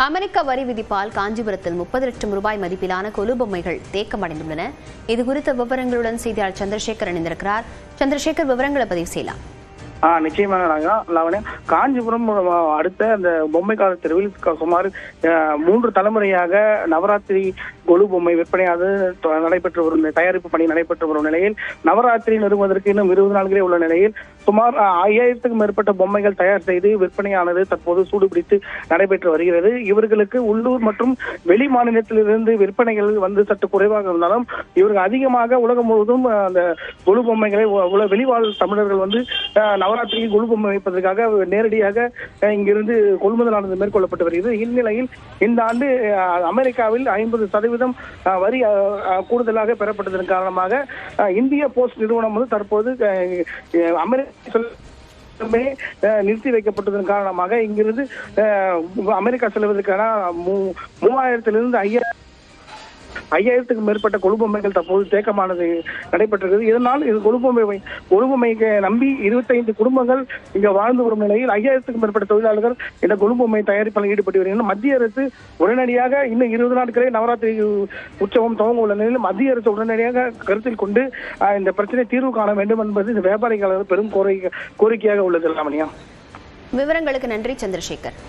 அமெரிக்க வரி விதிப்பால் காஞ்சிபுரத்தில் 30 லட்சம் ரூபாய் மதிப்பிலான கொலு பொம்மைகள் தேக்கமடைந்துள்ளன. இதுகுறித்த விவரங்களுடன் செய்தியாளர் சந்திரசேகர் இணைந்திருக்கிறார். சந்திரசேகர், விவரங்களை பதிவு செய்யலாம். நிச்சயமாக காஞ்சிபுரம் அடுத்த அந்த பொம்மை கால தெருவில் சுமார் 3 தலைமுறையாக நவராத்திரி கொலு பொம்மை விற்பனையானது நடைபெற்று வரும் தயாரிப்பு பணி நடைபெற்று வரும் நிலையில் நவராத்திரி நிறுவதற்கு இன்னும் 20 நாட்களே உள்ள நிலையில் சுமார் 5000க்கும் மேற்பட்ட பொம்மைகள் தயார் செய்து விற்பனையானது தற்போது சூடுபிடித்து நடைபெற்று வருகிறது. இவர்களுக்கு உள்ளூர் மற்றும் வெளி மாநிலத்திலிருந்து விற்பனைகள் வந்து சற்று குறைவாக இருந்தாலும் இவர்கள் அதிகமாக உலகம் முழுவதும் அந்த கொலு பொம்மைகளை வெளிவாழ் தமிழர்கள் வந்து நவராத்திரிக்கு கொலு பொம்மை வைப்பதற்காக நேரடியாக இங்கிருந்து கொள்முதலானது மேற்கொள்ளப்பட்டு வருகிறது. இந்நிலையில் இந்த ஆண்டு அமெரிக்காவில் 50% வரி கூடுதலாக பெறப்பட்டதன் காரணமாக இந்திய போஸ்ட் நிறுவனம் வந்து தற்போது அமெரிக்க நிறுத்தி வைக்கப்பட்டதன் காரணமாக இங்கிருந்து அமெரிக்கா செல்வதற்கான 3000 5000க்கும் மேற்பட்ட கொலு பொம்மைகள் தற்போது தேக்கமானது நடைபெற்றது. இதனால் இது கொலு பொம்மைக்கு நம்பி 25 குடும்பங்கள் இங்க வாழ்ந்து வரும் நிலையில் 5000க்கும் மேற்பட்ட தொழிலாளர்கள் இந்த கொலு பொம்மை தயாரிப்பில் ஈடுபட்டு வருகின்றனர். மத்திய அரசு உடனடியாக இன்னும் 20 நாட்களே நவராத்திரி உற்சவம் துவங்க உள்ள நிலையில் மத்திய அரசு உடனடியாக கருத்தில் கொண்டு இந்த பிரச்சனை தீர்வு காண வேண்டும் என்பது இந்த வியாபாரிகள் பெரும் கோரிக்கையாக உள்ளது. விவரங்களுக்கு நன்றி சந்திரசேகர்.